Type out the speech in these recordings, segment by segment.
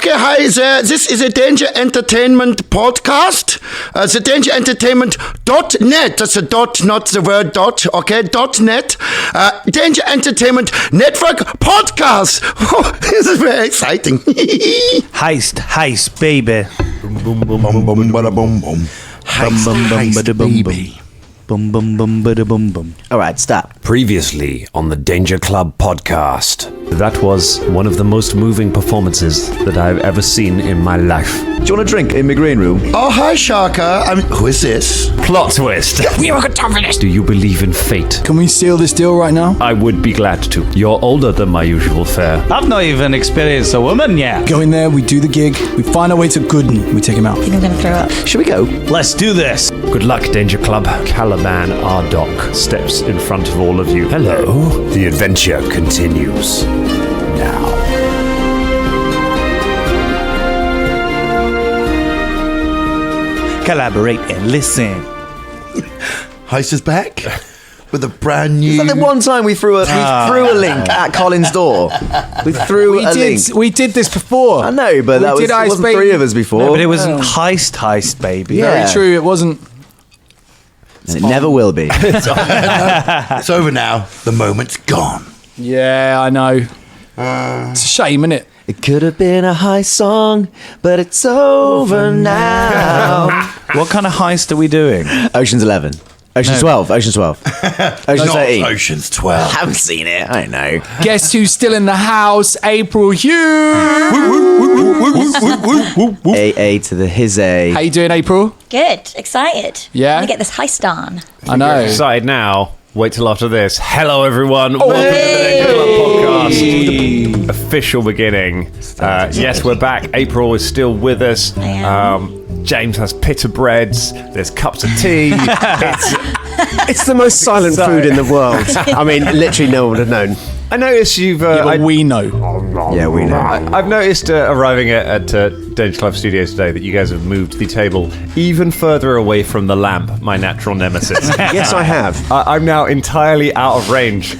Okay, hi there. This is a Danger Entertainment podcast. The Danger Entertainment.net. That's a dot, not the word dot. Okay, .net. Danger Entertainment Network podcast. Oh, this is very exciting. Heist, baby. Boom, boom, boom, boom, bada, boom, boom. Heist, baby. Boom, boom, boom, bada, boom, boom. All right, stop. Previously on the Danger Club podcast. That was one of the most moving performances that I've ever seen in my life. Do you want a drink in my green room? Oh, hi, Shaka. Who is this? Plot twist. We haven't got time for this. Do you believe in fate? Can we seal this deal right now? I would be glad to. You're older than my usual fare. I've not even experienced a woman yet. Go in there, we do the gig, we find our way to Bugden, we take him out. I think I'm gonna throw up. Should we go? Let's do this. Good luck, Danger Club. Caliban Ardoc steps in front of all of you. Hello. The adventure continues now. Collaborate and listen. Heist is back with a brand new... Is that the one time we threw a link at Colin's door? We threw a link. We did this before. I know, but that wasn't three of us before. No, but it wasn't heist, baby. Yeah. Very true, it wasn't. And it never will be. It's over now. The moment's gone. Yeah, I know. It's a shame, isn't it? It could have been a high song, but it's over now. What kind of heist are we doing? Ocean's 11. Ocean's 12. Ocean's 12. Ocean's Not 13. Ocean's I 12. haven't seen it. I don't know. Guess who's still in the house? April Hughes. AA to the his A. How you doing, April? Good, excited. Yeah? I'm gonna get this heist on. I know. Excited now. Wait till after this. Hello, everyone. Welcome to the Danger Club podcast. Official beginning. Yes, we're back. April is still with us. I am. James has pita breads. There's cups of tea. It's the most silent food in the world. I mean, literally no one would have known. I noticed you've... we know. Yeah, we know. I've noticed arriving at Danger Club Studios today that you guys have moved the table even further away from the lamp, my natural nemesis. Yes, I have. I'm now entirely out of range of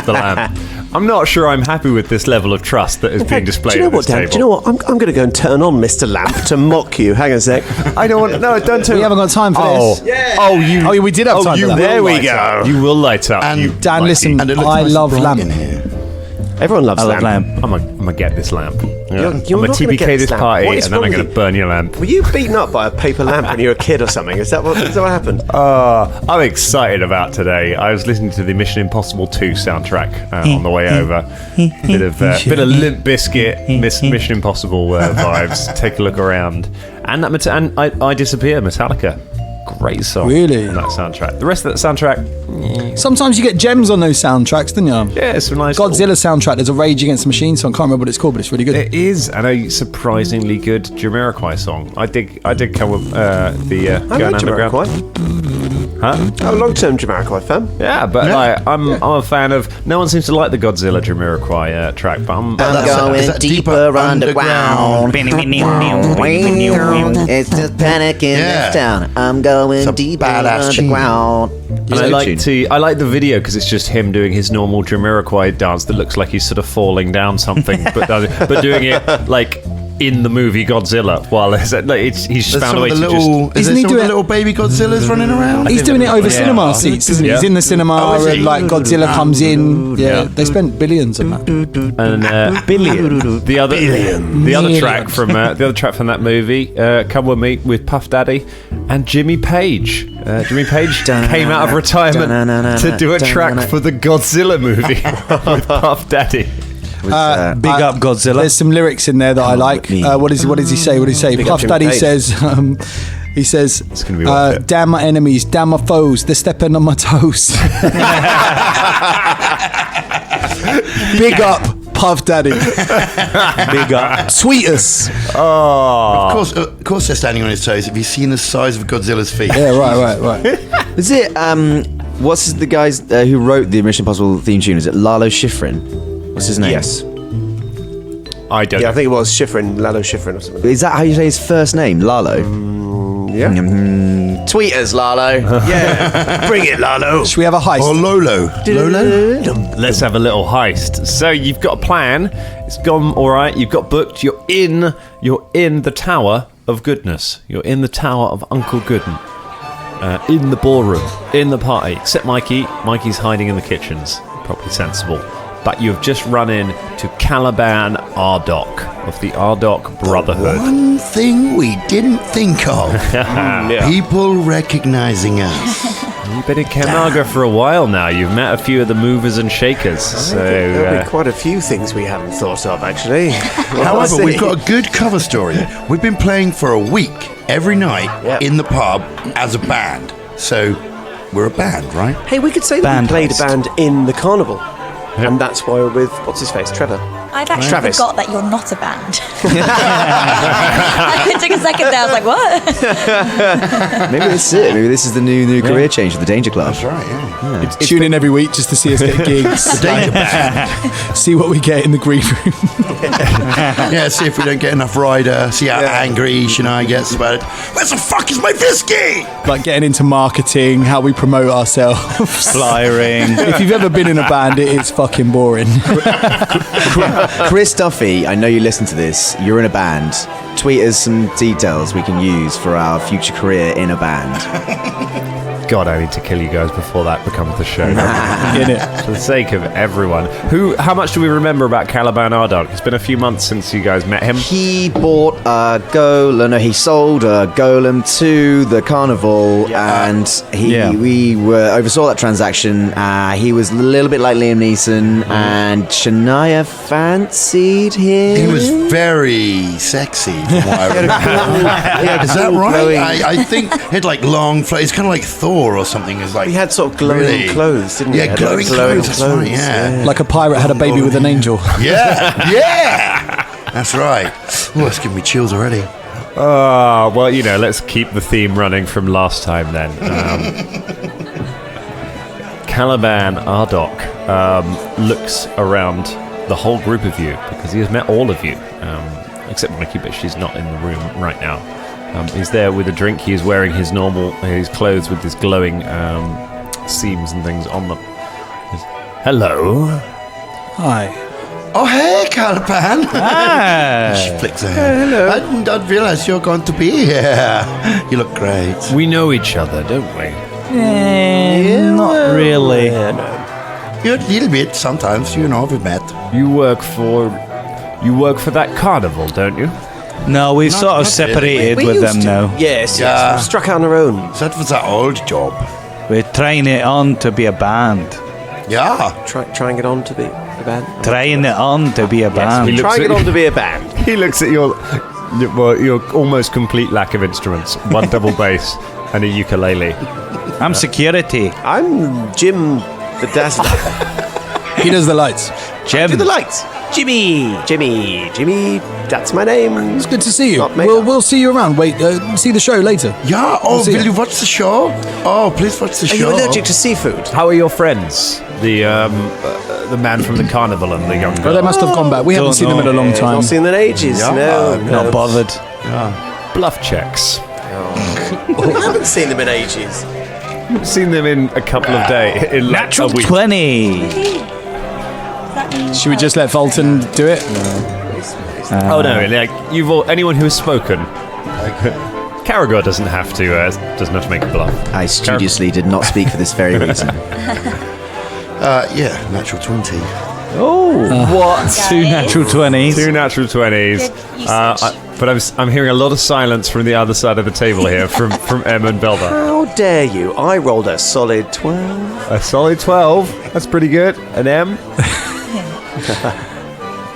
the lamp. I'm not sure I'm happy with this level of trust that is being displayed Do you know at what, this Dan? table. Do you know what? I'm going to go and turn on Mr. Lamp to mock you. Hang on a sec. I don't want... No, don't turn... We haven't got time for this. Oh, you... Oh, yeah, we did have time for that. There we go. You will light up. And you Dan, mighty- listen, And it looks I nice love and bright in lamp. here. Everyone loves I love lamp. lamp. I'm gonna get this lamp. Yeah. You're I'm not gonna gonna TPK get this this lamp. party What is and then wrong I'm with gonna you? burn your lamp. Were you beaten up by a paper lamp when you were a kid or something? Is that what happened? I'm excited about today. I was listening to the Mission Impossible 2 soundtrack on the way over. Bit of Limp Bizkit, Mission Impossible vibes. Take a look around, and I Disappear, Metallica. Great song. Really? On that soundtrack. The rest of that soundtrack, Sometimes you get gems on those soundtracks, don't you? yeah, it's a nice. Godzilla soundtrack, there's a Rage Against the Machine song. I can't remember what it's called, but it's really good. It is, and a surprisingly good Jamiroquai song. I did come with the I Going like Underground. Jamiroquai. Huh? I'm a long-term Jamiroquai fan. Yeah, but I'm a fan of. No one seems to like the Godzilla Jamiroquai track, but I'm Is that deeper underground? It's just panic in Yeah. this town. I'm going It's a deeper badass tune. underground. And I like the video because it's just him doing his normal Jamiroquai dance that looks like he's sort of falling down something, but doing it like in the movie Godzilla. While he's found a way to just. Isn't he some of the doing- little baby Godzillas running around? He's doing it over cinema seats, isn't he? Yeah. He's in the cinema is he? and like Godzilla comes in. Yeah, Yeah. they spent billions on that. And billion. The other track from that movie, "Come With Me" with Puff Daddy and Jimmy Page. Jimmy Page came out of retirement to do a track for the Godzilla movie with Puff Daddy. Big up Godzilla. There's some lyrics in there that I like. What does he say? Big Puff up Daddy Jimmy Page. says, It's gonna be worth it. damn my enemies, damn my foes, they're stepping on my toes. Big up Puff Daddy. Big up. Tweet us. Of course they're standing on his toes. Have you seen the size of Godzilla's feet? Yeah, right. Is it, what's the guys who wrote the Mission Impossible theme tune? Is it Lalo Schifrin? What's his name? Yes. I don't. Yeah, I think it was Schifrin, Lalo Schifrin or something. Is that how you say his first name? Lalo? Yeah. Tweet us, Lalo. Yeah. Bring it, Lalo. Should we have a heist? Or Lolo. Let's have a little heist. So you've got a plan. it's gone all right. You've got booked. You're in the Tower of Goodness. You're in the Tower of Uncle Gooden. In the ballroom, in the party. Except Mikey. Mikey's hiding in the kitchens. Probably sensible. But you've just run in to Caliban Ardok of the Ardok Brotherhood. One thing we didn't think of. People recognizing us. You've been in Camarga for a while now. You've met a few of the movers and shakers. There'll So be quite a few things we haven't thought of, actually. However, we've got a good cover story. We've been playing for a week, every night, in the pub, as a band. So, we're a band, right? Hey, we could say that Band we played a host. band in the carnival. And that's why we're with, what's his face, Trevor. I've actually Travis. forgot that you're not a band. It took a second there. I was like, what? Maybe this is it. Maybe this is the new career change for the Danger Club. That's right, yeah. Tune in every week just to see us get gigs. Danger band. See what we get in the green room. Yeah, see if we don't get enough rider, see how angry Shania gets about it. Where the fuck is my whiskey? Like getting into marketing, how we promote ourselves. Flyering. If you've ever been in a band, it is fucking boring. Chris Duffy, I know you listen to this. You're in a band. Tweet us some details we can use for our future career in a band. God, I need to kill you guys before that becomes the show. Innit? For the sake of everyone. How much do we remember about Caliban Ardok? It's been a few months since you guys met him. He bought a golem. No, he sold a golem to the carnival, and we oversaw that transaction. He was a little bit like Liam Neeson, and Shania fancied him. He was very sexy, from what I remember. Is that right? I think he had like long flow. He's kind of like Thor or something. Is like He had sort of glowing clothes, didn't he? Yeah, glowing clothes. That's right. Yeah. Like a pirate had a baby with an angel. Yeah. That's right. Oh, it's giving me chills already. Oh, well, let's keep the theme running from last time then. Caliban Ardok looks around the whole group of you because he has met all of you, except Mikey, but she's not in the room right now. He's there with a drink. He is wearing his clothes with his glowing seams and things on them. Hello. Hi. Oh, hey, Caliban. She Ah. flicks her hair. Hello. I did not realize you're going to be here. You look great. We know each other, don't we? Not really. You're a little bit sometimes, we've met. You work for that carnival, don't you? No, we've sort of not separated We with used them to. now. Yes, Yeah. we struck out on our own. So that was our old job. We're trying it on to be a band. Yeah. Trying it on to be a band. Trying it on to be a band. we Trying it on to be a band. He looks at your almost complete lack of instruments. One double bass and a ukulele. I'm security. I'm Jim the Dazzler. He does the lights. Jim. Do the lights. Jimmy, that's my name. It's good to see you. Not made up. We'll see you around. Wait, see the show later. Yeah. Oh, see will it. you watch the show? Oh, please watch the Are show. you allergic to seafood? How are your friends? The man from the carnival and the young Well, girl. they must have gone back. We haven't Don't seen them in a long I've time. not seen them in ages. No, Not bothered. Bluff checks. We haven't seen them in ages. Seen them in a couple of days. In like Natural a week. 20. Should we just let Fulton do it? Oh no! Like anyone who has spoken. Caragor doesn't have to make a bluff. I studiously did not speak for this very reason. Yeah, natural 20. What? Two natural 20s. Two natural 20s. Good usage. But I'm hearing a lot of silence from the other side of the table here, from Em and Belva. How dare you? I rolled a solid 12. A solid 12. That's pretty good. An M.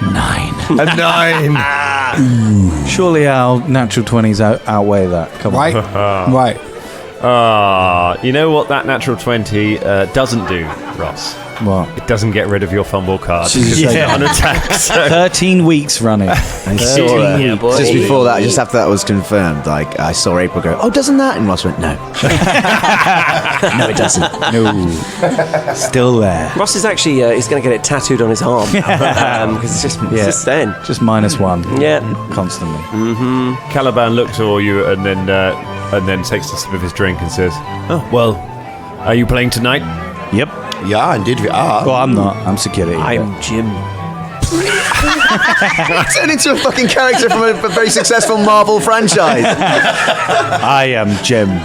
9. A 9. Surely our natural 20s outweigh that. Come on. Right. Right. You know what that natural 20 doesn't do, Ross? What? It doesn't get rid of your fumble card. Jesus. It's Yeah. on attack. So 13 weeks running. I saw that. Just before that, just after that was confirmed, like I saw April go, "Oh, doesn't that?" And Ross went, "No, no, it doesn't." No. Still there. Ross is actually he's going to get it tattooed on his arm because it's just then. Just -1. Yeah. Constantly. Caliban looks at all you and then takes a sip of his drink and says, "Oh, well, are you playing tonight?" Yep. Yeah, indeed we are. Well, I'm not. I'm security. I'm Jim. Turn into a fucking character from a very successful Marvel franchise. I am Jim.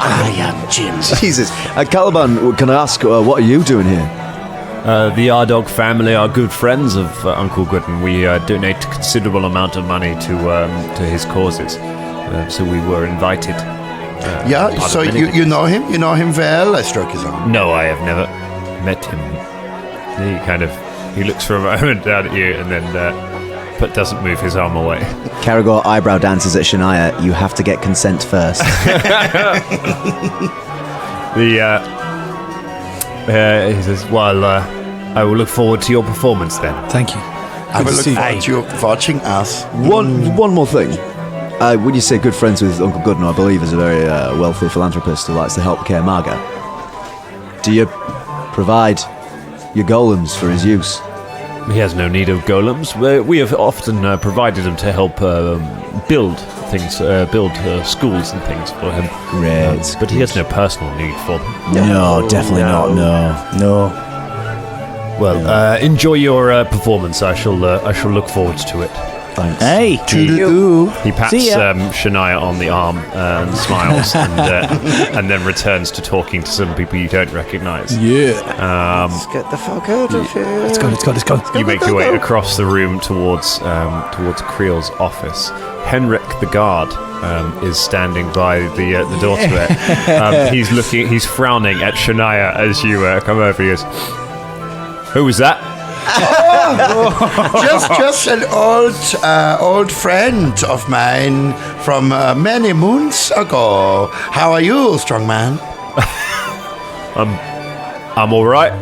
Jesus. Caliban, can I ask, what are you doing here? The Ardog family are good friends of Uncle Gooden. We donate a considerable amount of money to his causes, so we were invited. So you know him? You know him well? I stroke his arm. No, I have never met him. He looks for a moment down at you and then but doesn't move his arm away. Caragor eyebrow dances at Shania. You have to get consent first. He says, well, I will look forward to your performance then. Thank you. I will look forward to you watching us. One more thing. When you say good friends with Uncle Gooden, I believe is a very wealthy philanthropist who likes to help Care Marga. Do you provide your golems for his use? He has no need of golems. We have often provided them to help build things, build schools and things for him. Great. But he has no personal need for them. No, definitely not. No. Well, enjoy your performance. I shall look forward to it. Thanks. Hey, He pats Shania on the arm and smiles, and then returns to talking to some people you don't recognise. Yeah. Let's get the fuck out of here. Let's go. You make your way across the room towards Creel's office. Henrik the guard is standing by the door to it. He's frowning at Shania as you come over. He goes, "Who was that?" Just an old friend of mine from many moons ago. How are you, strong man? I'm all right.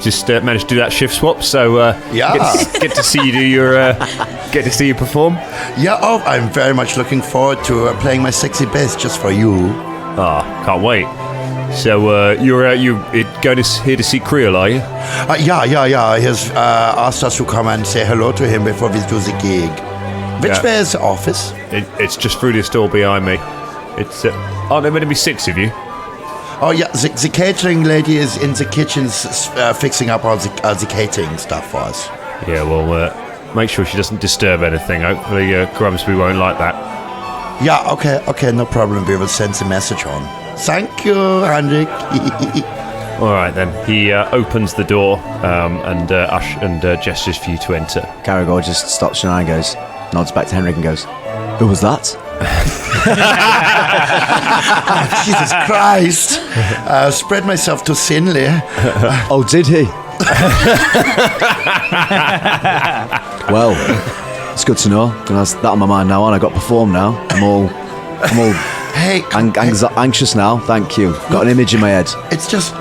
Just managed to do that shift swap, so get to see you do your get to see you perform. Yeah, I'm very much looking forward to playing my sexy best just for you. Can't wait. So you're going here to see Creel, are you? Yeah. He has asked us to come and say hello to him before we do the gig. Which way is the office? It's just through this door behind me. It's aren't there meant to be 6 of you? Oh yeah, the catering lady is in the kitchens fixing up all the catering stuff for us. Yeah, well, make sure she doesn't disturb anything. Hopefully Grumsby won't like that. Yeah, okay, no problem. We will send the message on. Thank you, Henrik. All right, then. He opens the door and gestures for you to enter. Caragor just stops Shania and goes, nods back to Henrik and goes, who was that? Jesus Christ. Spread myself too thinly. Oh, did he? Well, it's good to know. That's that on my mind now, and I got performed now. I'm all Hey, anxious now. Thank you. Got an image in my head. It's just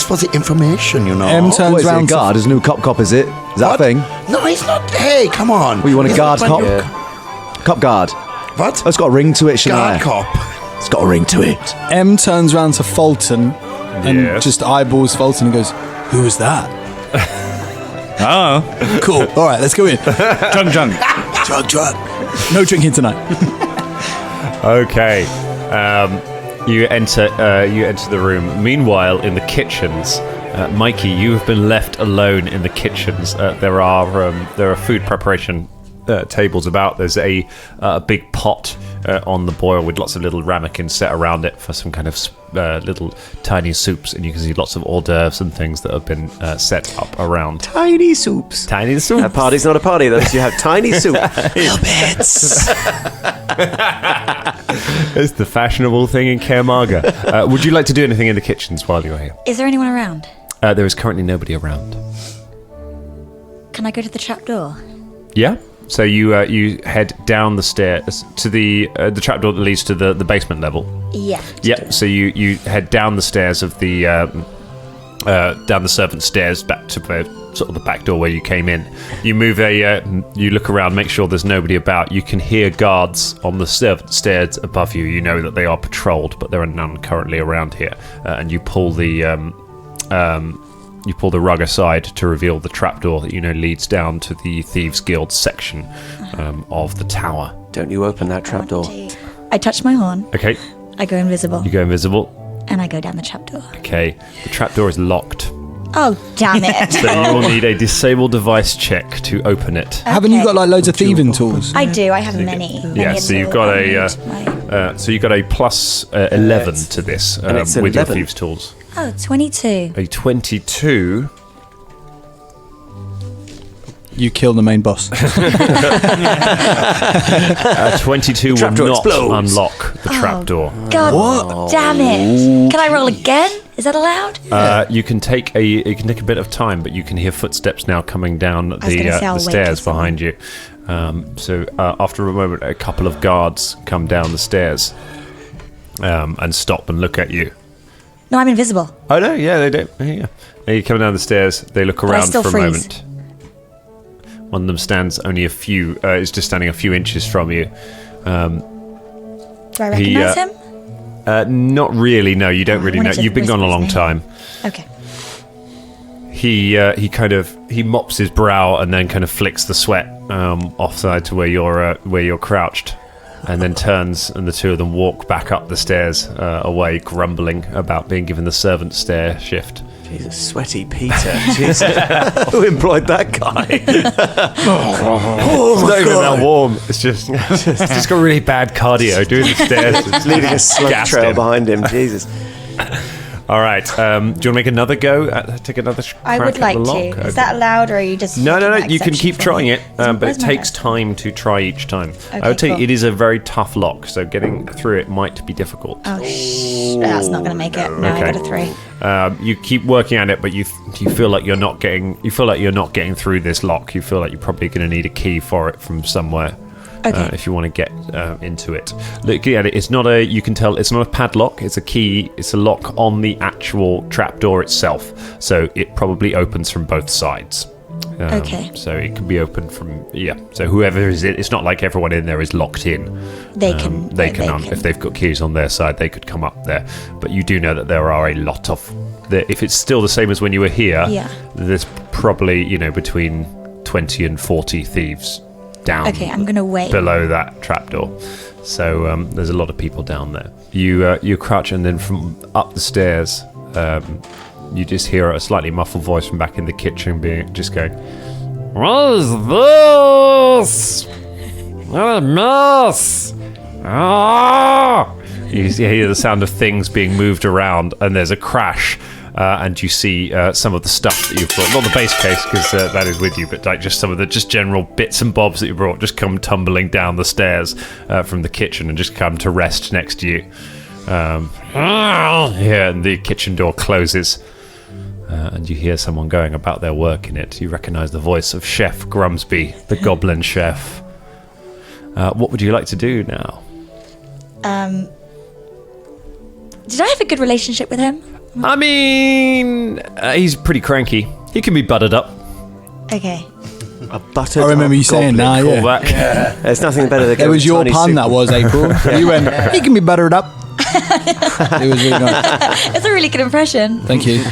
for the information, you know. M turns What is it, round. guard? His new cop, is it? Is that a What? thing? No, he's not. Hey, come on. Well, you want a He's guard not cop? my new Cop guard. What? It's got a ring to it, Shania. Guard cop. It's got a ring to it. M turns round to Fulton and Yes. just eyeballs Fulton and goes, "Who is that?" Oh, Cool. All right, let's go in. drunk. Drug. No drinking tonight. Okay. You enter the room. Meanwhile, in the kitchens, Mikey, you have been left alone in the kitchens. There are food preparation tables about. There's a big pot on the boil with lots of little ramekins set around it for some kind of little tiny soups, and you can see lots of hors d'oeuvres and things that have been set up around. Tiny soups. Tiny soup. A party's not a party unless you have tiny soup. It's the fashionable thing in Care Marga. Would you like to do anything in the kitchens while you're here? Is there anyone around? There is currently nobody around. Can I go to the trap door? Yeah. So you head down the stairs to the trapdoor that leads to the basement level. Yeah. Yep. So you head down the stairs of the down the servants' stairs back to sort of the back door where you came in. You move you look around, make sure there's nobody about. You can hear guards on the servants' stairs above you. You know that they are patrolled, but there are none currently around here. And you pull the rug aside to reveal the trapdoor that you know leads down to the Thieves' Guild section of the tower. Don't you open that trapdoor. I touch my horn. Okay. I go invisible. You go invisible. And I go down the trapdoor. Okay. The trapdoor is locked. Oh, damn it. So you will need a disable device check to open it. Haven't you got like loads of thieving tools? I do. I have many. Yeah, so you've got a plus 11 to this it's with your 11. thieves' tools. Oh, 22. A 22. You kill the main boss. 22 will trapdoor not explodes. unlock the trapdoor. God damn it. Can I roll again? Is that allowed? You can take a bit of time, but you can hear footsteps now coming down was gonna say I'll the wait stairs till behind you. So after a moment, a couple of guards come down the stairs and stop and look at you. No, I'm invisible. Oh no, yeah, they do. Yeah. You come down the stairs. They look I around still for a freeze. moment. One of them stands only is just standing a few inches from you. Do I recognise him? Not really. No, you don't really know. wanted to You've been gone a whisper his long name. time. Okay. He mops his brow and then kind of flicks the sweat offside to where you're crouched, and then turns, and the two of them walk back up the stairs away, grumbling about being given the servant stair shift. Jesus, sweaty Peter. Jesus. Who employed that guy? It's not even that warm. It's just got really bad cardio doing the stairs. It's Leaving a slug gassed trail him. behind him. Jesus. All right. Do you want to make another go? Take another crack I would at like the lock? to. Okay. Is that allowed, or are you just... No. making that You can exception keep for trying me? it, but Where's it my takes dice? time to try each time. I Okay, would say cool. it is a very tough lock, so getting through it might be difficult. Oh, that's not going to make it. No, I got a 3. You keep working at it, but you feel like you're not getting. You feel like you're not getting through this lock. You feel like you're probably going to need a key for it from somewhere. Okay. If you want to get into it, looking at it, it's not a. You can tell it's not a padlock. It's a key. It's a lock on the actual trapdoor itself. So it probably opens from both sides. Okay. So it can be opened from So whoever is it, it's not like everyone in there is locked in. They can... If they've got keys on their side, they could come up there. But you do know that there are a lot of. If it's still the same as when you were here, there's probably between 20 and 40 thieves down. Okay, I'm gonna wait. Below that trapdoor. So there's a lot of people down there. You crouch, and then from up the stairs, you just hear a slightly muffled voice from back in the kitchen, just going, "What is this? What a mess! Ah!" You hear the sound of things being moved around, and there's a crash. And you see some of the stuff that you've brought, not the base case because that is with you, but like just some of the just general bits and bobs that you brought just come tumbling down the stairs from the kitchen and just come to rest next to you. And the kitchen door closes, and you hear someone going about their work in it. You recognise the voice of Chef Grumsby, the goblin chef. What would you like to do now? Did I have a good relationship with him? I mean, he's pretty cranky. He can be buttered up. Okay. A buttered I remember you saying that, yeah. Callback. There's nothing better than It was your tiny pun soup. that was, April. You went, he can be buttered up. It was really nice. That's a really good impression. Thank you.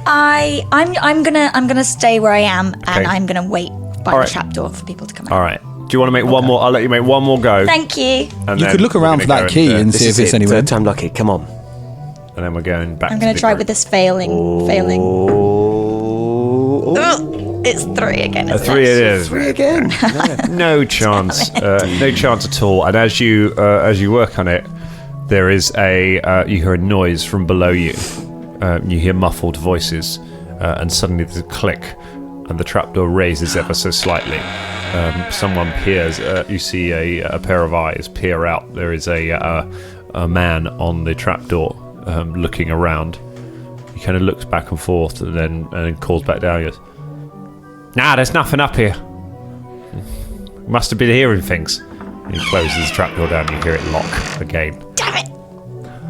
I'm gonna stay where I am, and Okay. I'm gonna wait by All right. the trapdoor for people to come out. All right. Do you want to make one more? I'll let you make one more go. Thank you. And You then could look we're around gonna for that go key and This see is if it's it. anywhere. Third time lucky. Come on. And then we're going back. I'm to gonna the try group. with this failing. Oh. Ugh, it's 3 again. A Isn't 3 it is. Three again. No chance. No chance at all. And as you work on it, there is you hear a noise from below you. You hear muffled voices, and suddenly there's a click, and the trapdoor raises ever so slightly. Someone peers. You see a pair of eyes peer out. There is a man on the trapdoor, looking around. He kind of looks back and forth, and then calls back down. He goes, "Nah, there's nothing up here. Must have been hearing things." And he closes the trapdoor down. And you hear it lock again. Damn it!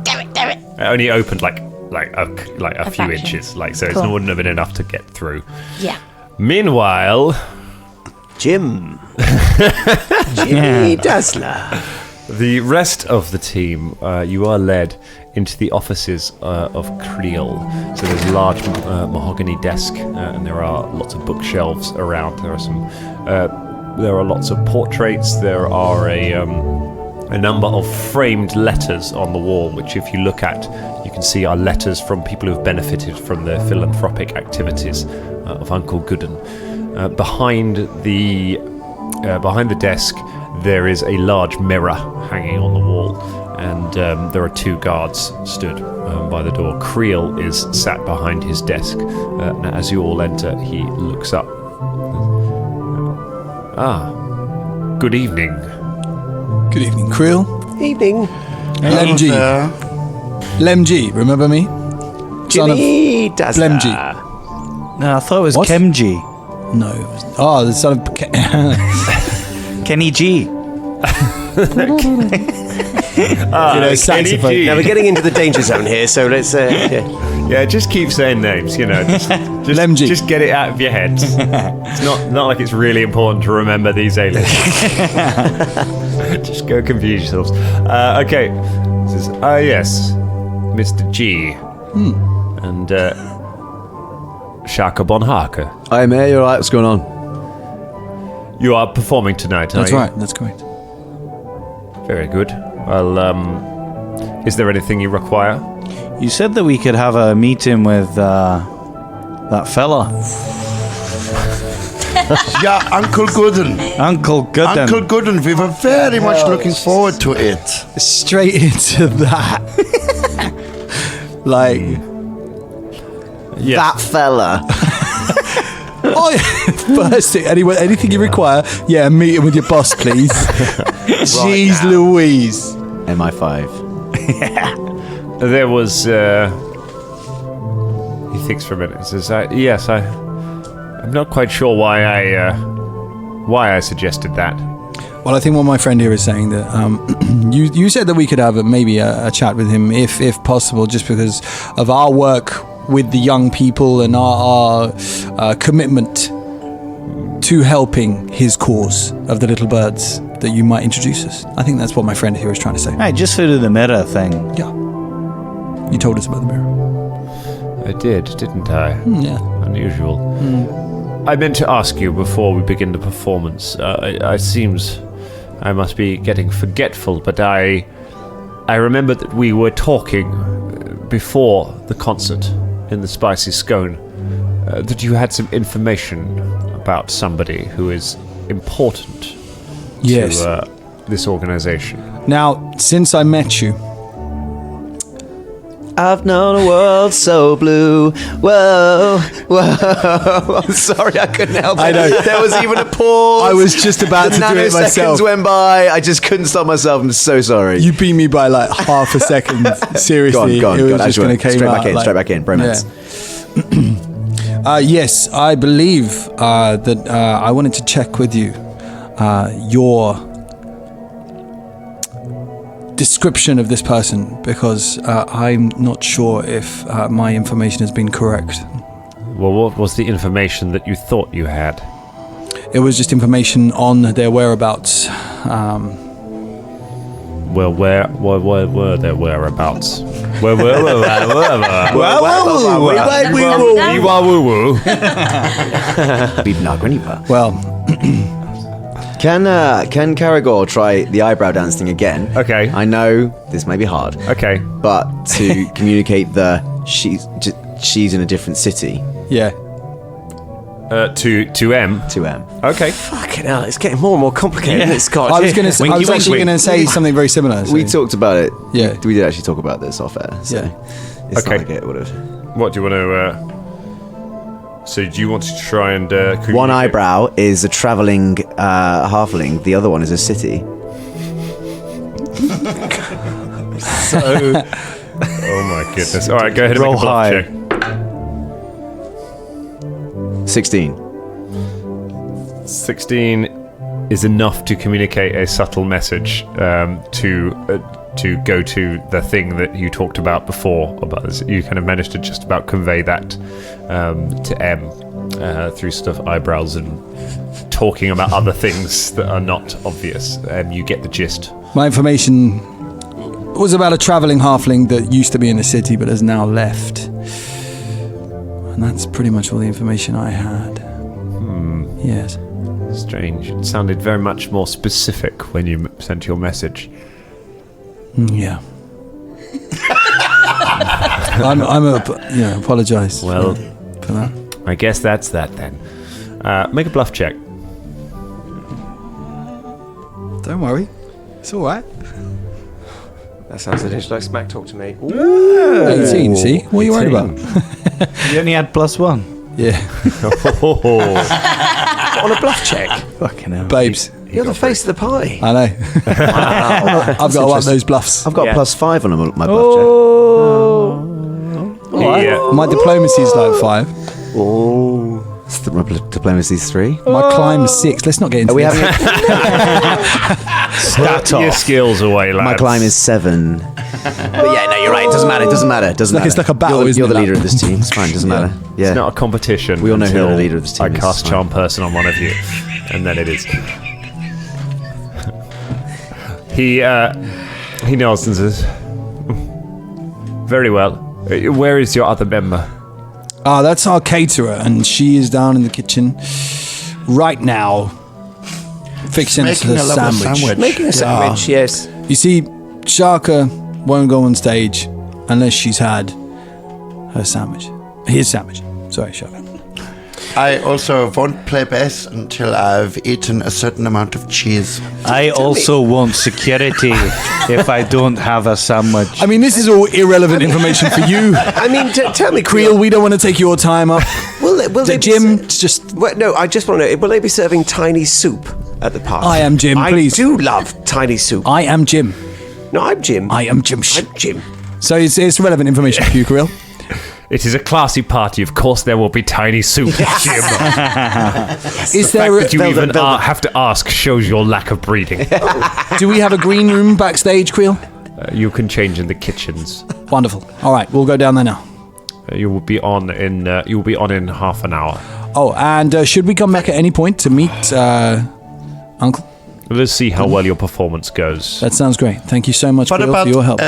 Damn it! Damn it! It only opened like a few fraction. inches, so it Cool. wouldn't have been enough to get through. Yeah. Meanwhile, Jim. Jimmy Dazzler. the rest of the team, you are led into the offices of Creel. So there's a large mahogany desk, and there are lots of bookshelves around. There are lots of portraits. There are a number of framed letters on the wall, which if you look at, you can see are letters from people who have benefited from the philanthropic activities of Uncle Gooden. Behind the desk, there is a large mirror hanging on the wall, and there are 2 guards stood by the door. Creel is sat behind his desk. As you all enter, he looks up. Good evening. Good evening, Creel. Evening. Lem G. Lem G, remember me? Jimmy Dazzler. Lem G. No, I thought it was What? Kem G. No. The son of... Kenny G. saxophone. Now we're getting into the danger zone here, so let's. Yeah, just keep saying names, Lem G. Just get it out of your head. It's not like it's really important to remember these aliens. Just go confuse yourselves. Okay. This is, yes, Mr. G. And Shaka Bonhaka. Hi, Mayor. You alright? What's going on? You are performing tonight, That's are you? right, that's correct. Very good. Well, is there anything you require? You said that we could have a meeting with that fella. Yeah, Uncle Gooden. Uncle Gooden. Uncle Gooden, we were very much looking forward to it. Straight into that. Like... Yes. That fella. Oh, first thing, anything you require, a meeting with your boss, please. Jeez Louise. MI5. There was, he thinks for a minute and says, I'm not quite sure why I suggested that. Well, I think what my friend here is saying that you said that we could have maybe a chat with him if possible, just because of our work with the young people and our commitment to helping his cause of the little birds, that you might introduce us. I think that's what my friend here is trying to say. Hey, just through the mirror thing. Yeah. You told us about the mirror. I did, didn't I? Yeah. Unusual. I meant to ask you before we begin the performance. It seems I must be getting forgetful, but I remember that we were talking before the concert in the Spicy Scone, that you had some information about somebody who is important Yes. to this organization. Now, since I met you, I've known a world so blue. Whoa, whoa. I'm sorry, I couldn't help it. I know. There was even a pause. I was just about to do it myself. Nanoseconds went by. I just couldn't stop myself. I'm so sorry. You beat me by like half a second. Seriously, Go on. it was just going to came out. Straight back in. Bromance. Yes, I believe that I wanted to check with you your description of this person, because I'm not sure if my information has been correct. Well, what was the information that you thought you had? It was just information on their whereabouts. Well, where were their whereabouts? Where were Well, Can Caragor try the eyebrow dance thing again? Okay. I know this may be hard. Okay. But to communicate she's in a different city yeah. To M. to M. Okay. Fucking hell, it's getting more and more complicated, isn't it, Scott? I was actually going to say something very similar. So. We talked about it. Yeah. We did actually talk about this off air. So it's Okay. not like it would have. What do you want to? So do you want to try and One eyebrow is a travelling halfling. The other one is a city. Oh my goodness! All right, go ahead and Roll make a bluff high. check. 16. 16 is enough to communicate a subtle message to go to the thing that you talked about before. About this, you kind of managed to just about convey that to M through sort of eyebrows and talking about other things that are not obvious. You get the gist. My information was about a travelling halfling that used to be in the city but has now left. And that's pretty much all the information I had. Yes. Strange. It sounded very much more specific when you sent your message. Yeah. Apologise. Well, for that. I guess that's that then. Make a bluff check. Don't worry, it's all right. That sounds like smack talk to me. 18. See, what are you worried about? You only had +1. Yeah, On a bluff check. Fucking hell. babes. You're the face of the party. I know. I've got to up those bluffs. I've got Yeah. +5 on my bluff My diplomacy is like 5. check. Oh, my diplomacy's 3. My climb is 6. Let's not get into Are we this. having? Put your skills away, lads. My climb is 7. But yeah, no, you're right. It doesn't matter. It doesn't matter. It doesn't Like- matter. it's like a battle, You're, isn't you're it, the leader that? of this team. It's fine. Doesn't matter. Yeah. It's not a competition. We all know who the until leader of this team I is. cast Fine. Charm Person on one of you, and then it is. He nods and says, "Very well. Where is your other member?" That's our caterer, and she is down in the kitchen right now, fixing us Making a a lovely sandwich. Making a sandwich, yes. You see, Shaka won't go on stage unless she's had her sandwich. His sandwich. Sorry, Shaka. I also won't play bass until I've eaten a certain amount of cheese. I also want security if I don't have a sandwich. I mean, this is all irrelevant information for you. I mean, tell me, Creel, we don't want to take your time up. Will they Jim, it's just... Well, no, I just want to know, will they be serving tiny soup at the party? I am Jim, please. I do love tiny soup. I am Jim. No, I'm Jim. I am Jim. I'm Jim. So it's relevant information for you, Creel. It is a classy party. Of course, there will be tiny soup, Jim. Is there That you a, even have to ask shows your lack of breeding. do we have a green room backstage, Creel? You can change in the kitchens. Wonderful. All right, we'll go down there now. You will be on in half an hour. Oh, and should we come back at any point to meet Uncle? Let's see how well your performance goes. That sounds great. Thank you so much, What Creel, about, for your help.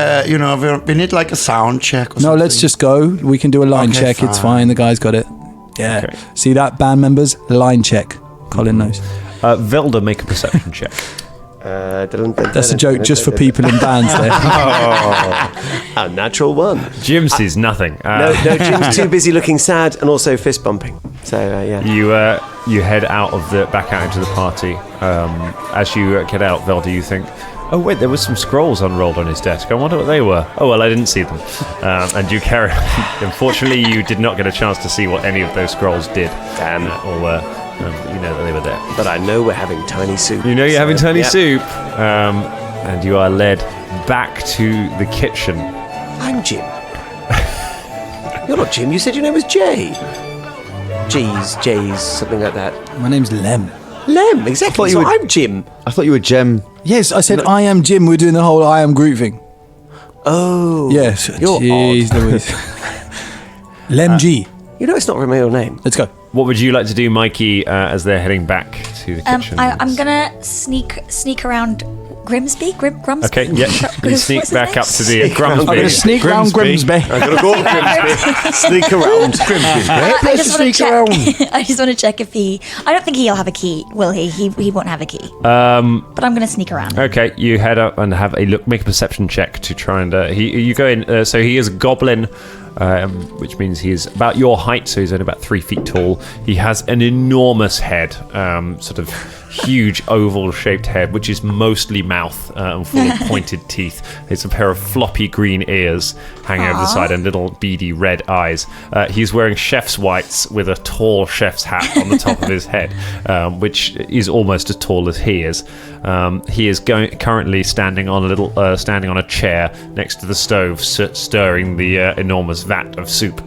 we need like a sound check or No, something. let's just go. We can do a line Okay, check. It's fine. fine. The guy's got it. Yeah. Okay. See that, band members? Line check. Colin knows. Velda, make a perception check. That's a joke just for people in bands there. A natural 1. Jim sees nothing. No, Jim's too busy looking sad and also fist bumping. So, yeah. You head back out into the party. As you get out, Velda, you think, oh wait, there was some scrolls unrolled on his desk. I wonder what they were. Oh well, I didn't see them. And you carry. Unfortunately, you did not get a chance to see what any of those scrolls did. Damn. You know that they were there. But I know we're having tiny soup. You know you're having tiny yeah. soup. And you are led back to the kitchen. I'm Jim. You're not Jim. You said your name was Jay. Jays, something like that. My name's Lem. Lem, exactly. you So were- I'm Jim. I thought you were Gem. Yes, I said I am Jim. We're doing the whole I am Groot thing. Oh. Yes. You're Jeez odd. Louise. Lem G. You know it's not my real name. Let's go. What would you like to do, Mikey, as they're heading back to the kitchen? I'm gonna sneak around Grimsby. Grumsby. Okay, yeah. You sneak What's his back name? up to the I'm going to Grumsby. sneak round Grimsby. I'm going to go Grimsby. Sneak around. I just want to check. I just want to check if he. I don't think he'll have a key, will he? He won't have a key. But I'm gonna sneak around. Okay, you head up and have a look. Make a perception check to try and. You go in. So he is a goblin, which means he is about your height. So he's only about 3 feet tall. He has an enormous head, sort of huge oval-shaped head, which is mostly mouth and full of pointed teeth. It's a pair of floppy green ears hanging over the side and little beady red eyes. He's wearing chef's whites with a tall chef's hat on the top of his head, which is almost as tall as he is. He is currently standing on a chair next to the stove, stirring the enormous vat of soup.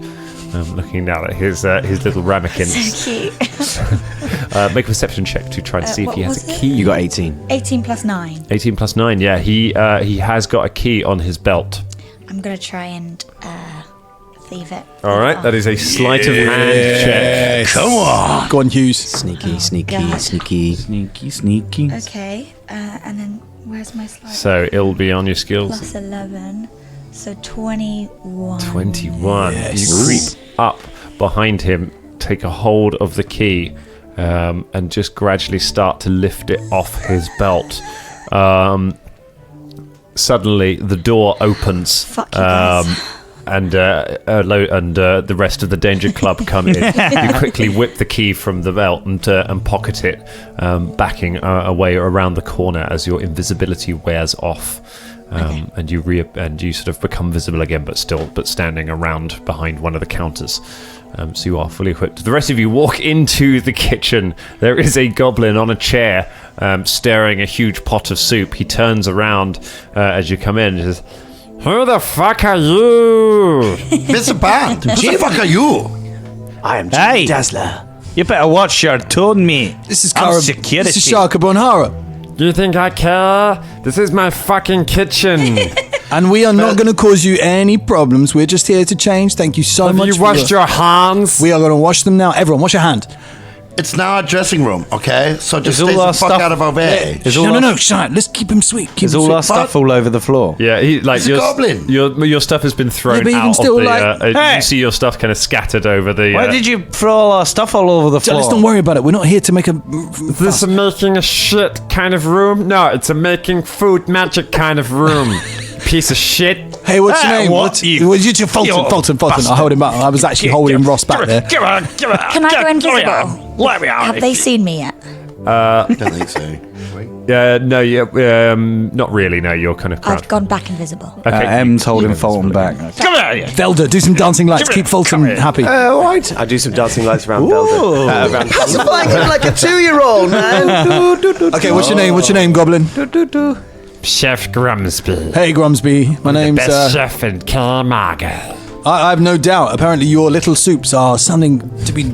Looking down at his little ramekins. So cute. Make a perception check to try and see if what he has was a it? key. You got 18. 18 plus 9. 18 plus 9, yeah. He has got a key on his belt. I'm gonna try and thieve it. All right, that is a sleight of hand check. Come on. Go on, Hughes. Sneaky. God. Sneaky. Okay, and then where's my slide? So it'll be on your skills. Plus 11, so 21. 21. You creep up behind him, take a hold of the key, and just gradually start to lift it off his belt. suddenly the door opens. Fuck you guys. And the rest of the Danger Club come in. You quickly whip the key from the belt and pocket it, backing away around the corner as your invisibility wears off, and you sort of become visible again, but standing around behind one of the counters. So you are fully equipped. The rest of you walk into the kitchen. There is a goblin on a chair, stirring a huge pot of soup. He turns around as you come in and says, "Who the fuck are you?" Mr. Band, who the fuck are you? I am Jimmy Dazzler. You better watch your tone, mate. This is security. This is Shaka Bonhara. Do you think I care? This is my fucking kitchen. And we are not going to cause you any problems. We're just here to change. Thank you so much. Have you washed your hands? We are going to wash them now. Everyone, wash your hand. It's now a dressing room, okay? So just Is all stay the our fuck stuff- out of our way. No, shine. Let's keep him sweet. Keep There's him all sweet. our stuff all over the floor. Yeah, It's a goblin. Your stuff has been thrown but you can out still, of the. Hey! You see your stuff kind of scattered over the. Why did you throw all our stuff all over the floor? Let's don't worry about it. We're not here to make a... This a making a shit kind of room? No, it's a making food magic kind of room. Piece of shit. Hey, what's your name? what? Fulton. I hold him up. I was actually holding Ross back there. Can I go invisible? Let me out. Have they seen me yet? I don't think so. No, not really. No, you're kind of I've crouched. gone back invisible. Okay, M's holding Fulton back. Come here, Velda, do some dancing lights. Keep Fulton happy. All right. I do some dancing lights around Velvet. Around Pacifying him like a 2-year-old, man. Okay, what's your name, Goblin? Chef Grumsby. Hey, Grumsby. My name's... chef in Camargo. I have no doubt. Apparently, your little soups are something to be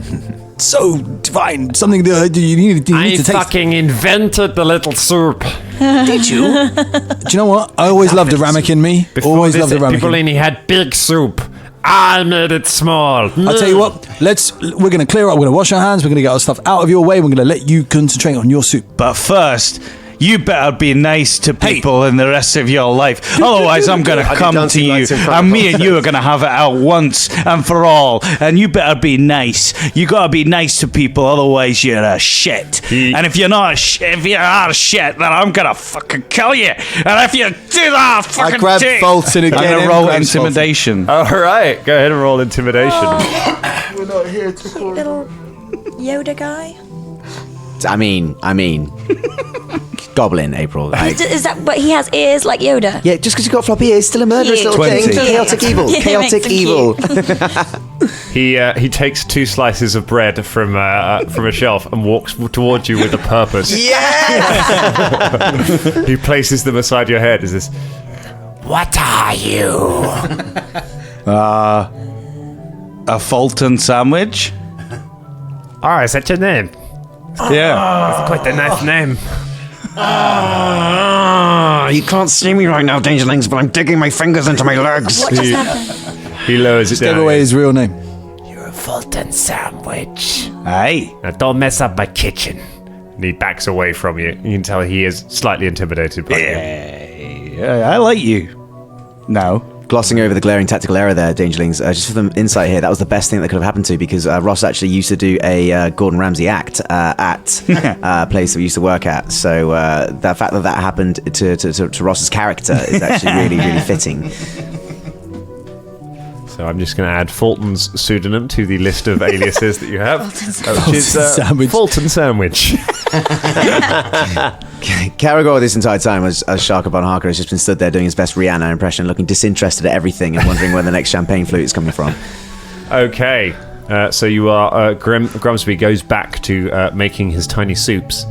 so divine. Something that you need to taste. fucking invented the little soup. Did you? Do you know what? I always loved a ramekin. Always loved a ramekin. People only had big soup. I made it small. I'll tell you what. We're going to clear up. We're going to wash our hands. We're going to get our stuff out of your way. We're going to let you concentrate on your soup. But first, you better be nice to people in the rest of your life. Otherwise, I'm going to come to you, and me and you are going to have it out once and for all. And you better be nice. You got to be nice to people, otherwise you're a shit. And if you're not, if you are a shit, then I'm going to fucking kill you. And if you do that, I'll fucking I grabbed Fulton again. I'm going to roll intimidation. All right, go ahead and roll intimidation. We're not here to Cute little Yoda guy. I mean, Goblin, April. Is that? But he has ears like Yoda. Yeah, just because you've got floppy ears, still a murderous little 20. thing. Chaotic evil. Yeah, Chaotic makes him evil. He takes 2 slices of bread from a shelf and walks towards you with a purpose. Yes! He places them aside your head. Is this? What are you? A Fulton sandwich? Oh, is that your name? Yeah. That's quite a nice name. You can't see me right now, Dangerlings, but I'm digging my fingers into my legs. What just happened? He lowers it Give down. away his real name. You're a Fulton sandwich. Aye. Now don't mess up my kitchen. And he backs away from you. You can tell he is slightly intimidated by you. Yeah, I like you. No. Glossing over the glaring tactical error there, Dangerlings, just for the insight here, that was the best thing that could have happened to you, because Ross actually used to do a Gordon Ramsay act at a place that we used to work at. So the fact that happened to Ross's character is actually really, really fitting. So I'm just going to add Fulton's pseudonym to the list of aliases that you have. Fulton Sandwich. Fulton Sandwich. Caragor this entire time, as Shaka Von Harker, has just been stood there doing his best Rihanna impression, looking disinterested at everything and wondering where the next champagne flute is coming from. Okay, so you are Grumsby goes back to making his tiny soups,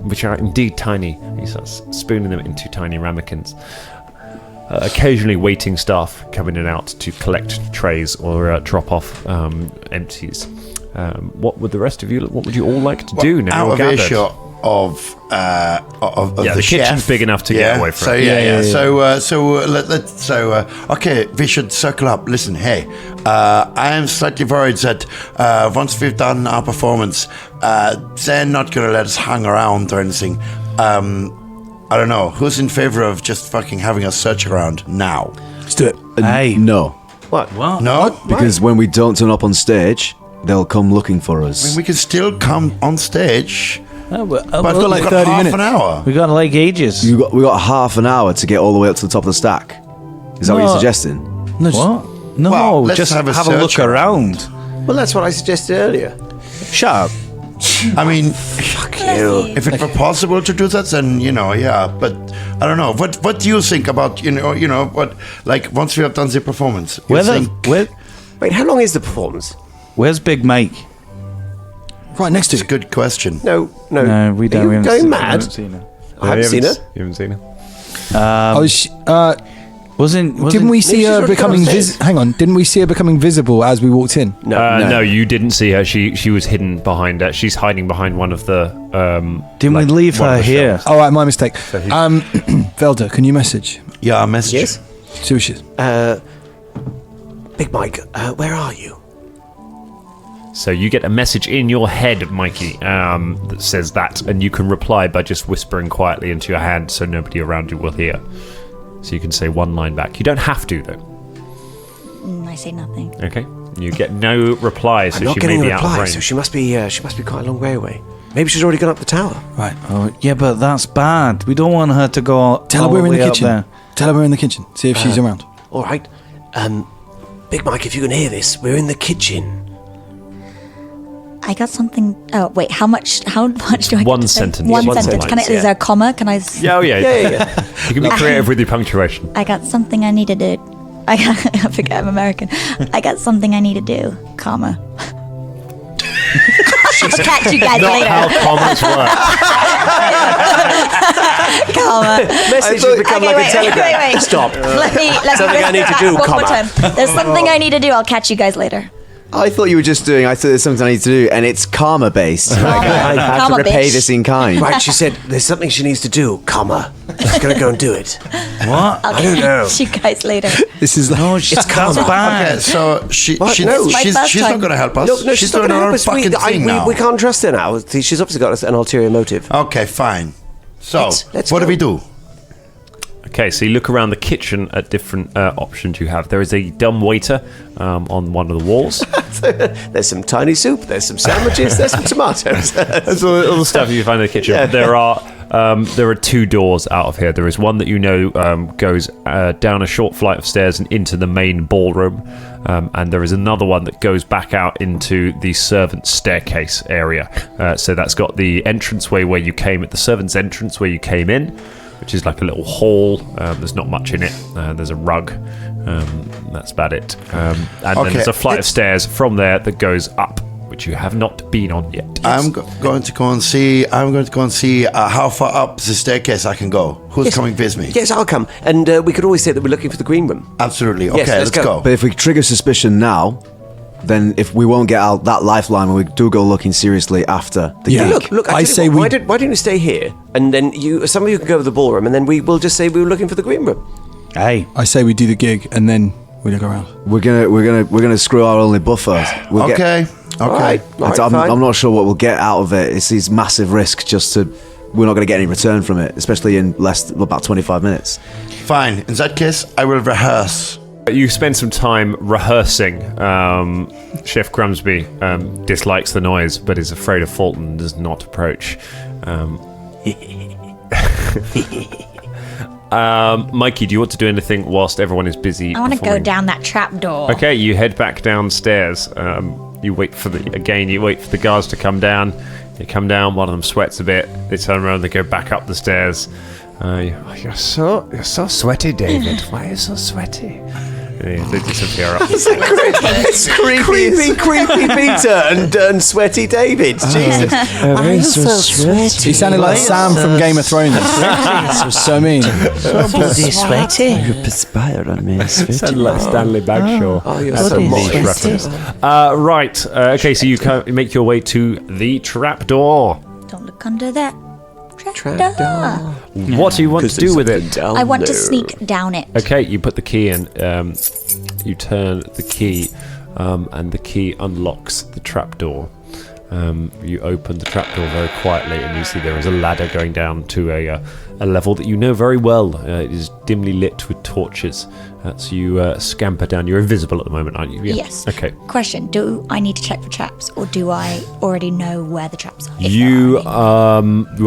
which are indeed tiny. He starts spooning them into tiny ramekins. Occasionally waiting staff come in and out to collect trays or drop off empties. What would the rest of you? What would you all like to do now? Out of gathered? earshot of the chef. kitchen's big enough to get away from. So okay, we should circle up. Listen, hey, I am slightly worried that once we've done our performance, they're not going to let us hang around or anything. I don't know. Who's in favor of just fucking having us search around now? Let's do it. Hey. No. What? No? Because when we don't turn up on stage, they'll come looking for us. We can still come on stage. But I've got like 30 minutes. An hour. We got like ages. We got half an hour to get all the way up to the top of the stack. Is that what you're suggesting? No, what? No, well, just have a look around. Well, that's what I suggested earlier. Shut up. I mean, fuck you. If it were possible to do that, then yeah. But I don't know. What do you think about what? Like once we have done the performance, Wait, how long is the performance? Where's Big Mike? Right next to you. Good question. No, we don't. Are you going mad? I haven't seen her. You haven't seen her. Didn't we see her becoming Hang on, didn't we see her becoming visible as we walked in? No, you didn't see her. She was hidden behind her. She's hiding behind one of the. Didn't we leave her here? All right, my mistake. Velda, can you message? Yeah, I'll message. Yes. See what she is. Big Mike, where are you? So you get a message in your head, Mikey, that says that, and you can reply by just whispering quietly into your hand so nobody around you will hear. So you can say one line back. You don't have to, though. I say nothing. Okay. You get no reply, so I'm not she getting may a be out of reply, range. so she must be quite a long way away. Maybe she's already gone up the tower. Right. Oh, yeah, but that's bad. We don't want her to go. Tell her we're in the kitchen. Tell her we're in the kitchen. See if she's around. All right. Big Mike, if you can hear this, we're in the kitchen. I got something. Oh wait, how much do I? One get to say? sentence. One One sentence. sentence, Is there a comma? Can I? Yeah. You can be creative with your punctuation. I got something I need to do. I forget I'm American. I got something I need to do, comma. I'll catch you guys Not later. how commas work. Comma. Message has become like a telegram. Wait. Stop. Let's Something I need to do, one more comma. time. There's something I need to do. I'll catch you guys later. I thought you were just doing. I thought there's something I need to do, and it's karma based. I have Karma, to repay bitch. this in kind. Right, she said there's something she needs to do, comma. She's gonna go and do it. What? I'll I don't know. catch you guys later. This is It's karma. bad. Okay, so she's It's my first not time. going to help us. No, she's not doing gonna her help own us. fucking thing now. We can't trust her now. She's obviously got an ulterior motive. Okay, fine. So, Let's what do go. we do? Okay, so you look around the kitchen at different options you have. There is a dumb waiter on one of the walls. There's some tiny soup. There's some sandwiches. There's some tomatoes. That's all the stuff you find in the kitchen. Yeah. There are two doors out of here. There is one that goes down a short flight of stairs and into the main ballroom, and there is another one that goes back out into the servants' staircase area. So that's got the entranceway where you came at the servants' entrance where you came in, which is like a little hall. There's not much in it. There's a rug. That's about it. And then there's a flight of stairs from there that goes up, which you have not been on yet. I'm going to go and see. How far up the staircase I can go. Who's coming with me? Yes, I'll come. And we could always say that we're looking for the green room. Absolutely. Okay, Yes, let's let's go. But if we trigger suspicion now, then if we won't get out that lifeline when we do go looking seriously after the Yeah. gig. Look. I say why don't you stay here, and then some of you can go to the ballroom, and then we will just say we were looking for the green room. Hey. I say we do the gig and then we look around. We're gonna screw our only buffer. Okay. All right, I'm fine. not sure what we'll get out of it. It's these massive risks we're not going to get any return from it, especially in about 25 minutes. Fine. In that case, I will rehearse. You spend some time rehearsing. Chef Grumsby dislikes the noise, but is afraid of Fulton and does not approach. Mikey, do you want to do anything whilst everyone is busy? I want to go performing? down that trap door. Okay, you head back downstairs. You wait for the guards to come down. They come down. One of them sweats a bit. They turn around. They go back up the stairs. You're so sweaty, David. Why are you so sweaty? They disappear up. It's creepy Peter and sweaty David. Jesus. I'm so sweaty. He sounded like Sam from Game of Thrones. So mean. Bloody sweaty. You perspire on me. Sounded like Stanley Bagshaw. Oh, you're That's so a niche modest. reference. Right. Okay, so you make your way to the trapdoor. Don't look under that trap Trap door. What do you want to do with it? I want to sneak down it. Okay, you put the key in. You turn the key, and the key unlocks the trapdoor. You open the trapdoor very quietly, and you see there is a ladder going down to a level that you know very well. It is dimly lit with torches. So you scamper down. You're invisible at the moment, aren't you? Yeah. Yes. Okay. Question: do I need to check for traps, or do I already know where the traps are? You are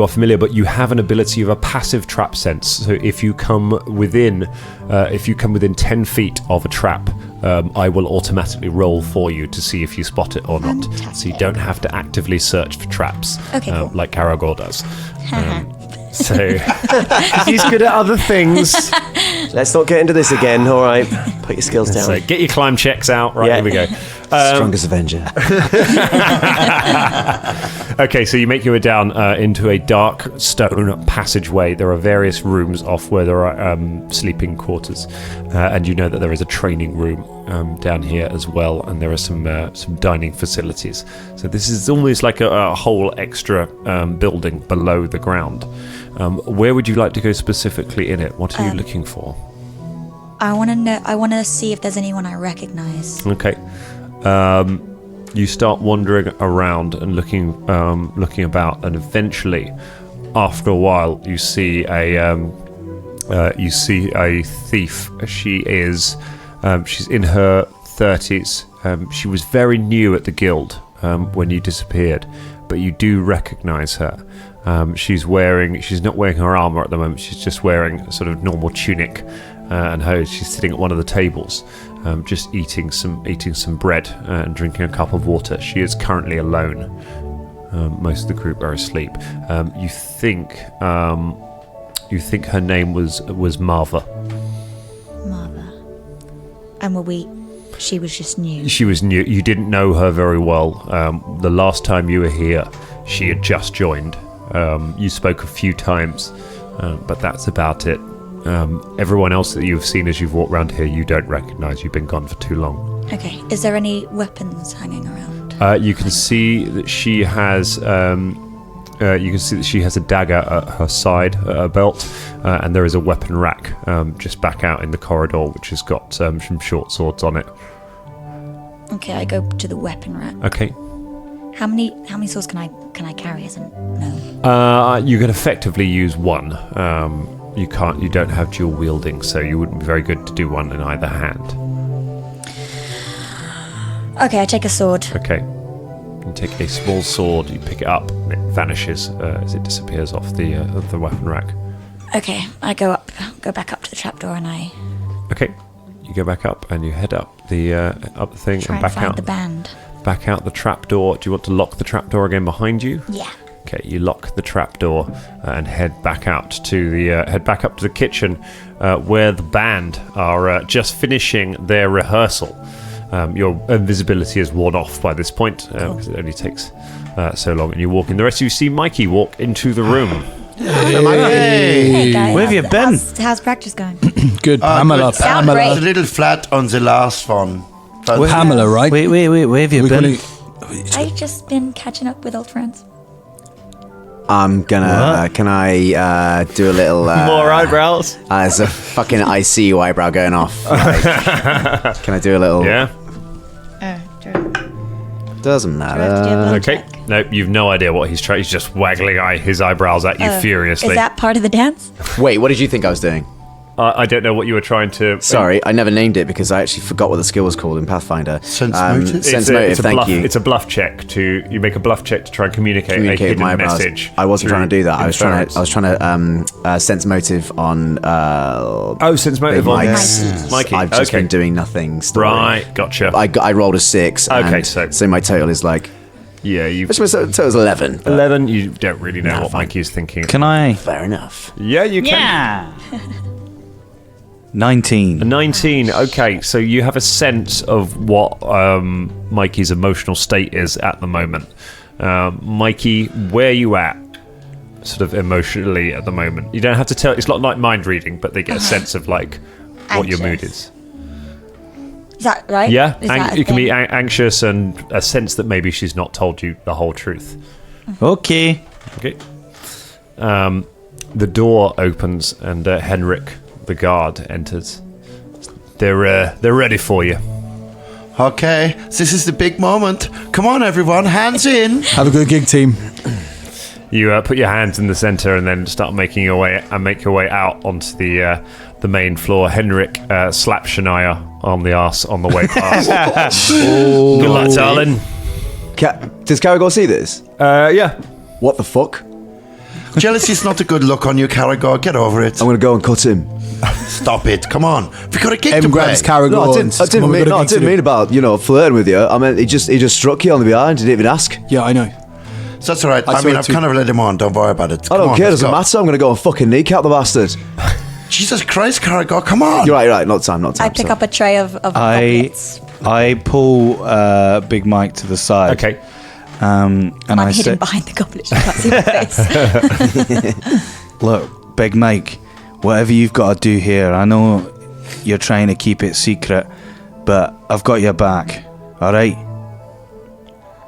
familiar, but you have an ability of a passive trap sense. So if you come within 10 feet of a trap, I will automatically roll for you to see if you spot it or not. Fantastic. So you don't have to actively search for traps, Okay, cool. like Aragorn does. So he's good at other things. Let's not get into this again. All right, put your skills down. So get your climb checks out. Right, here we go. Strongest Avenger. Okay, so you make your way down into a dark stone passageway. There are various rooms off where there are sleeping quarters, and you know that there is a training room down here as well, and there are some dining facilities. So this is almost like a whole extra building below the ground. Where would you like to go specifically in it? What are you looking for? I want to know. I want to see if there's anyone I recognize. Okay. You start wandering around and looking about, and eventually, after a while, you see a thief. She's in her 30s. She was very new at the guild when you disappeared, but you do recognize her. She's not wearing her armor at the moment. She's just wearing a sort of normal tunic and hose. She's sitting at one of the tables, just eating some bread and drinking a cup of water. She is currently alone. Most of the group are asleep. You think her name was Marva. Marva. And she was just new. She was new. You didn't know her very well. The last time you were here, she had just joined. You spoke a few times, but that's about it. Everyone else that you've seen as you've walked around here, you don't recognise. You've been gone for too long. Okay. Is there any weapons hanging around? You can see that she has. A dagger at her side, at her belt, and there is a weapon rack just back out in the corridor, which has got some short swords on it. Okay, I go to the weapon rack. Okay. How many swords can I carry as a gnome? You can effectively use one. You don't have dual wielding, so you wouldn't be very good to do one in either hand. Okay, I take a sword. Okay. You take a small sword, you pick it up, and it vanishes as it disappears off the weapon rack. Okay, I go back up to the trapdoor, and I. Okay, you go back up and you head up the thing try and back find out the band. Back out the trapdoor. Do you want to lock the trapdoor again behind you? Yeah. Okay, you lock the trapdoor and head back up to the kitchen, where the band are just finishing their rehearsal. Your invisibility is worn off by this point because it only takes so long. And you walk in. The rest of you see Mikey walk into the room. Hey guys, where have you been? How's practice going? Good, Pamela. Sound Pamela. great. A little flat on the last one. But Pamela, right? Wait, where have you been? I've just been catching up with old friends. I'm gonna. Can I do a little More eyebrows? There's a fucking ICU eyebrow going off. Like, can I do a little? Yeah. Doesn't matter. Okay. No, you've no idea what he's trying. He's just waggling his eyebrows at you furiously. Is that part of the dance? Wait, what did you think I was doing? I don't know what you were trying to. Sorry, I never named it because I actually forgot what the skill was called in Pathfinder. Sense motive? Sense motive, thank you. It's a bluff check you make a bluff check to try and communicate a hidden my eyebrows. message. I wasn't trying to do that. I was trying inference. to sense motive on. Sense motive on Mikey. I've just been doing nothing. Story. Right, gotcha. I rolled a 6. Okay, and so my total is like. Yeah, My total's 11. 11. You don't really know what Mikey is thinking. Can I? Fair enough. Yeah, you can. Yeah. 19. 19. Okay, so you have a sense of what Mikey's emotional state is at the moment. Mikey, where are you at? Sort of emotionally at the moment. You don't have to tell. It's not like mind reading, but they get a sense of like what your mood is. Is that right? Yeah, Is that a you can be thing? anxious and a sense that maybe she's not told you the whole truth. Okay. Okay. The door opens and Henrik, the guard, enters. They're ready for you. Okay, this is the big moment. Come on, everyone, hands in. Have a good gig, team. You put your hands in the centre and then start making your way out onto the main floor. Henrik slaps Shania on the arse on the way past. Good luck, darling. Does Caragor see this? Yeah. What the fuck? Jealousy's not a good look on you, Caragor. Get over it. I'm going to go and cut him. Stop it. Come on. We've got a gig to play. grabs Caragor. No, I didn't mean about, flirting with you. I mean, he just struck you on the behind. He didn't even ask. Yeah, I know. So that's all right. I've kind of led him on. Don't worry about it. I don't care. Doesn't matter. I'm going to go and fucking kneecap the bastard. Jesus Christ, Caragor, come on. You're right. Not time. I pick up a tray of goblets. I pull Big Mike to the side. Okay. And I'm I hidden behind the goblets. You can't see my face. Look, Big Mike, whatever you've got to do here, I know you're trying to keep it secret, but I've got your back. All right?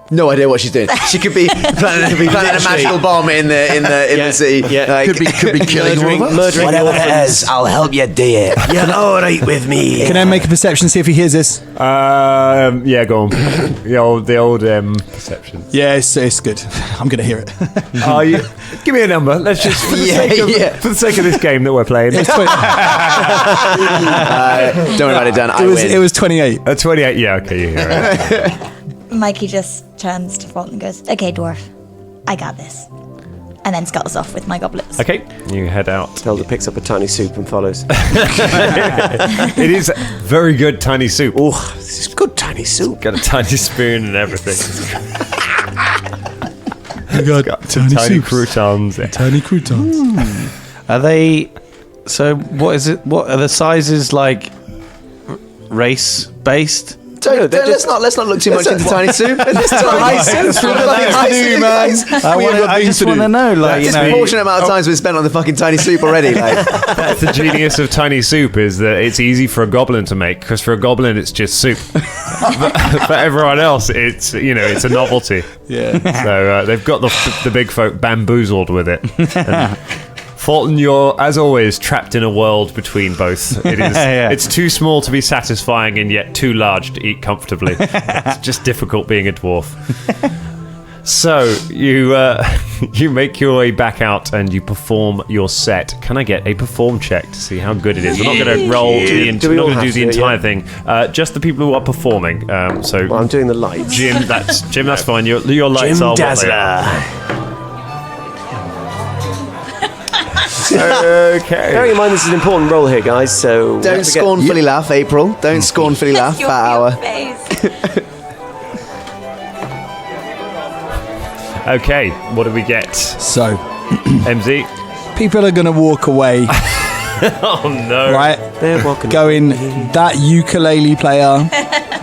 No idea what she's doing. She could be planning a magical bomb in the city. Yeah. Like, Could be killing all of us. Murdering Whatever it orphans. is, I'll help you do it. You're all right with me. Can I make a perception, see if he hears this? Yeah, go on. The old perception. Yeah, it's good. I'm going to hear it. Give me a number. Let's just for the sake of this game that we're playing. It's 20 don't worry about it, Dan. it was 28. 28. Yeah, okay, you hear it. Mikey just turns to Fulton and goes, "Okay, dwarf, I got this," and then scuttles off with my goblets. Okay, you head out. Zelda picks up a tiny soup and follows. It is very good tiny soup. Oh, this is good tiny soup. Got a tiny spoon and everything. You got Tiny soups. croutons. Tiny croutons. Are they... So, what is it? What are the sizes like race-based? Let's not look too much into tiny soup. It's tiny soup. I just want to know, like, you know... Disproportionate amount of time's been spent on the fucking tiny soup already. Like. That's the genius of tiny soup, is that it's easy for a goblin to make, because for a goblin it's just soup. For everyone else, it's a novelty. Yeah. So they've got the big folk bamboozled with it. And Fulton, you're, as always, trapped in a world between both. It is. It's too small to be satisfying and yet too large to eat comfortably. It's just difficult being a dwarf. So you make your way back out and you perform your set. Can I get a perform check to see how good it is? We're not going to roll we're not going to do the entire thing. Just the people who are performing. So I'm doing the lights. Jim, that's fine. Your lights are what they are. Okay. Bearing in mind this is an important role here, guys, so... Don't scornfully laugh, April. Don't scornfully laugh that hour. Okay, what do we get? So, MZ? people are going to walk away. Oh no. Right? They're walking going, that ukulele player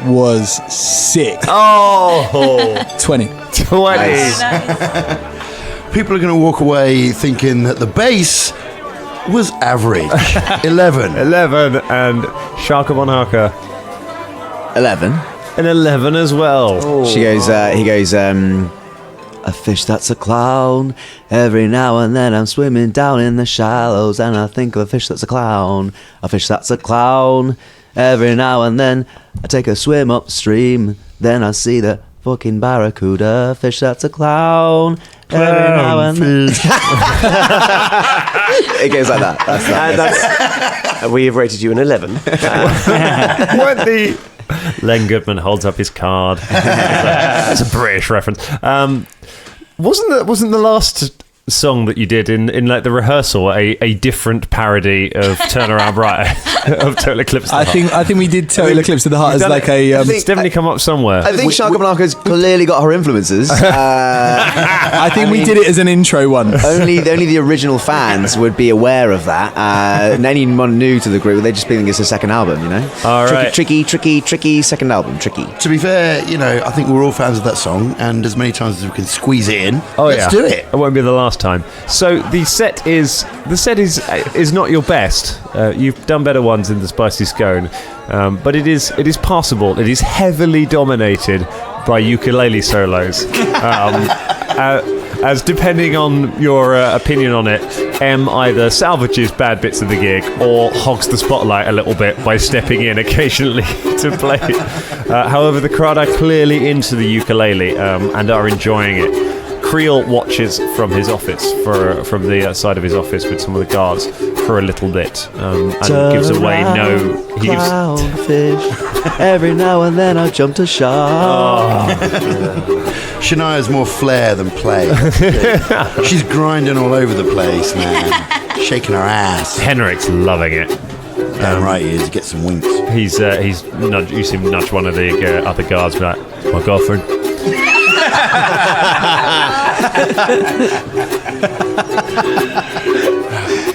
was sick. Oh. 20. 20. Nice. People are going to walk away thinking that the bass was average. 11. 11 and Sharka Von Harker. 11. An 11 as well. Oh. He goes, a fish that's a clown. Every now and then I'm swimming down in the shallows and I think of a fish that's a clown. A fish that's a clown. Every now and then I take a swim upstream. Then I see the fucking barracuda. Fish that's a clown. Every now and then. It goes like that. That's we have rated you an 11. Len Goodman holds up his card. That's a British reference. Wasn't the last song that you did in like the rehearsal a different parody of Turn Around Right of Total Eclipse of the Heart? I think we did Total Eclipse of the Heart as like a it's definitely come up somewhere. I think Sharka Banaka's clearly got her influences. I think we did it as an intro one. Only the original fans would be aware of that. And anyone new to the group, they just think it's a second album, you know? All right. Tricky second album, tricky. To be fair, I think we're all fans of that song, and as many times as we can squeeze it in, let's do it. It won't be the last time. So the set is not your best. You've done better ones in the Spicy Scone, but it is passable. It is heavily dominated by ukulele solos. as depending on your opinion on it, M either salvages bad bits of the gig or hogs the spotlight a little bit by stepping in occasionally to play. However, the crowd are clearly into the ukulele and are enjoying it. Creel watches from his office, from the side of his office with some of the guards for a little bit, and gives away He gives clownfish. Every now and then I jump to shark. Shania's more flair than play. She's grinding all over the place, man. Shaking her ass. Henrik's loving it. Damn right he is. Get some winks. You see him nudge one of the other guards, be like, my girlfriend.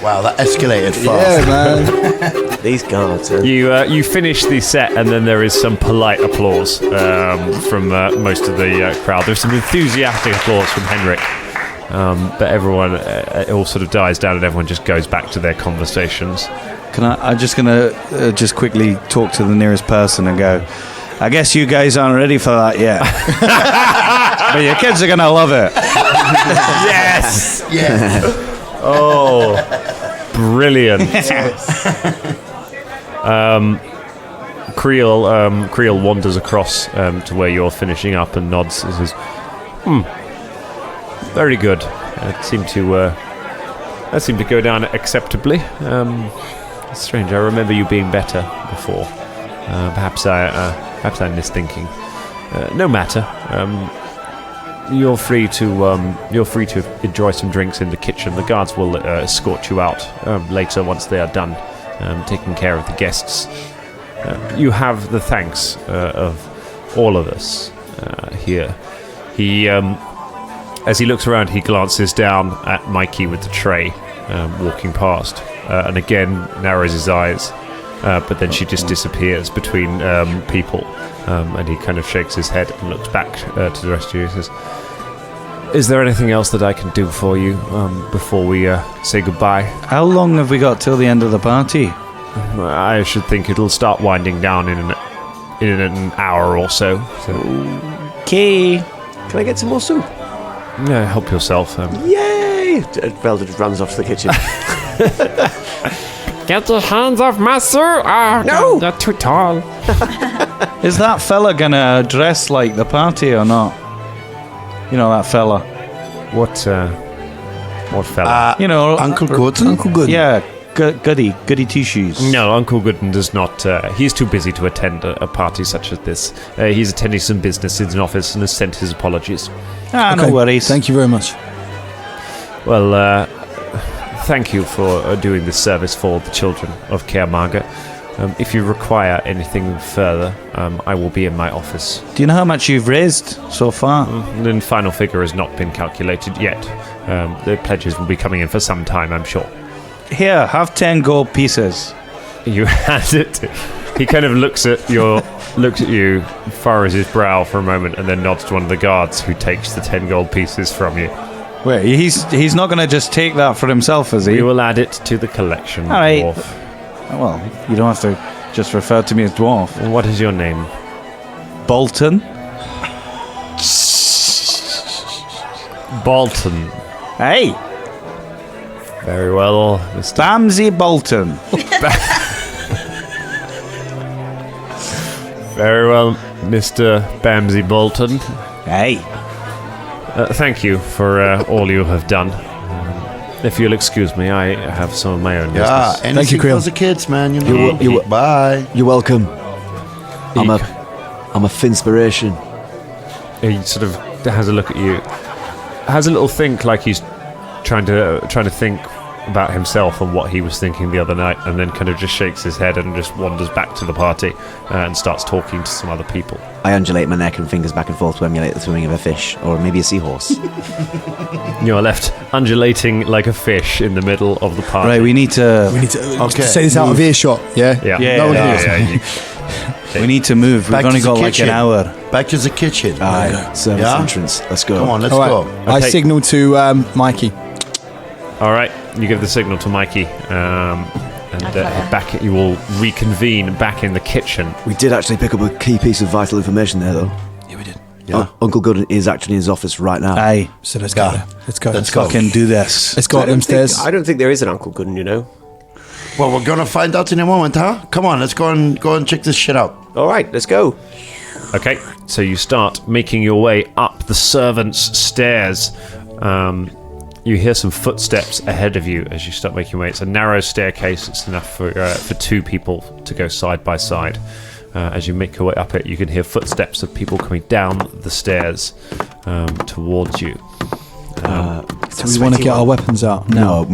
Wow, that escalated fast. Yeah, man. These guards. You finish the set, and then there is some polite applause from most of the crowd. There's some enthusiastic applause from Henrik, but everyone it all sort of dies down, and everyone just goes back to their conversations. I'm just gonna just quickly talk to the nearest person and go, I guess you guys aren't ready for that yet. But your kids are gonna love it. Yes. Yeah. Oh, brilliant. Creel wanders across to where you're finishing up and nods and says, very good. That seemed to go down acceptably. It's strange. I remember you being better before. Perhaps I'm misthinking. No matter. You're free to enjoy some drinks in the kitchen. The guards will escort you out later once they are done taking care of the guests. You have the thanks of all of us here. He, as he looks around, he glances down at Mikey with the tray walking past, and again narrows his eyes. But then she just disappears between people, and he kind of shakes his head and looks back to the rest of you and says, is there anything else that I can do for you before we say goodbye? How long have we got till the end of the party? I should think it'll start winding down in an hour or so. Okay. Can I get some more soup? Yeah, help yourself. Yay! Velda just runs off to the kitchen. Get your hands off my soup! Oh, no! You're too tall. Is that fella gonna dress like the party or not? You know that fella. What fella? Uncle Gordon? Uncle Good. Yeah, Goody Two-Shoes. No, Uncle Gooden does not. He's too busy to attend a party such as this. He's attending some business in his office and has sent his apologies. No worries. Thank you very much. Well, thank you for doing this service for the children of Caermarga. If you require anything further, I will be in my office. Do you know how much you've raised so far? The final figure has not been calculated yet. The pledges will be coming in for some time, I'm sure. Here, have 10 gold pieces. You hand it. He kind of looks at you, furrows his brow for a moment, and then nods to one of the guards, who takes the 10 gold pieces from you. Wait, he's not going to just take that for himself, is he? We will add it to the collection, all right. dwarf. Well, you don't have to just refer to me as dwarf. What is your name? Bolton. Bolton. Hey, Very well, Mr. Bamsey Bolton. Very well, Mr. Bamsey Bolton. Hey. Thank you for all you have done. If you'll excuse me, I have some of my own business. Yeah, anything Creel. for the kids, man. You know. You- Bye. You're welcome. I'm a finspiration. He sort of has a look at you, has a little think, like he's trying to think about himself and what he was thinking the other night, and then kind of just shakes his head and just wanders back to the party and starts talking to some other people. I undulate my neck and fingers back and forth to emulate the swimming of a fish, or maybe a seahorse. You're left undulating like a fish in the middle of the party. Right, we need to Okay. Say this out of earshot, yeah? Yeah. Yeah, No one yeah, hears. we need to move. Back We've only to the got like kitchen. an hour. Back to the kitchen. Aye, service Yeah? entrance. Let's go. Come on, let's All go. right. I Okay. signal to Mikey. All right, you give the signal to Mikey, and back you will reconvene back in the kitchen. We did actually pick up a key piece of vital information there, though. Yeah, we did. Uncle Gooden is actually in his office right now. Aye. So let's go. Let's go. Let's fucking do this. Let's go up them stairs. I don't think there is an Uncle Gooden, you know. Well, we're gonna find out in a moment, huh? Come on, let's go and check this shit out. All right, let's go. Okay, so you start making your way up the servants' stairs. You hear some footsteps ahead of you as you start making your way. It's a narrow staircase. It's enough for 2 people to go side by side. As you make your way up it, you can hear footsteps of people coming down the stairs towards you. So we want to get our weapons out. No.